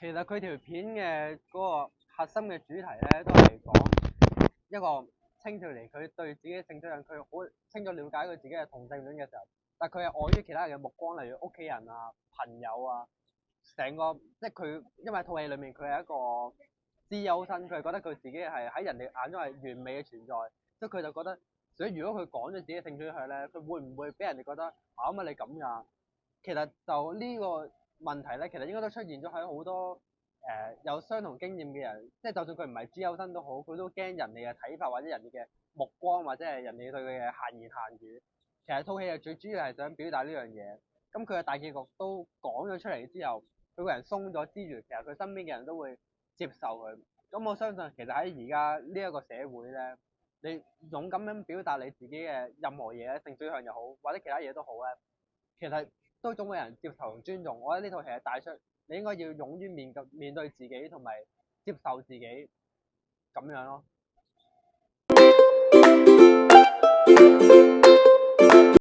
其實佢條片嘅嗰個核心嘅主題咧，都係講一個青少年佢對自己嘅性取向，佢好清楚了解佢自己係同性戀嘅時候，但係佢係礙於其他人嘅目光，例如屋企人啊、朋友啊，成個即係佢，因為套戲裡面佢係一個資優生，佢係覺得佢自己係喺人哋眼中係完美嘅存在，所以佢就覺得，所以如果佢講咗自己嘅性取向咧，佢會唔會俾人哋覺得乜你咁㗎？其實就呢個問題咧，其實應該都出現咗喺好多有相同經驗嘅人，即係就算佢唔係資優生都好，佢都驚人哋嘅睇法或者人哋嘅目光或者係人哋對佢嘅閒言閒語。其實套戲係最主要係想表達呢樣嘢。咁佢嘅大結局都講咗出嚟之後，佢個人鬆咗之餘，其實佢身邊嘅人都會接受佢。咁我相信其實喺而家呢一個社會咧，你勇敢咁表達你自己嘅任何嘢，性取向又好，或者其他嘢都好咧，其實都總會有人接受同尊重。我覺得呢套戲係帶出你應該要勇於面對自己同埋接受自己咁樣咯。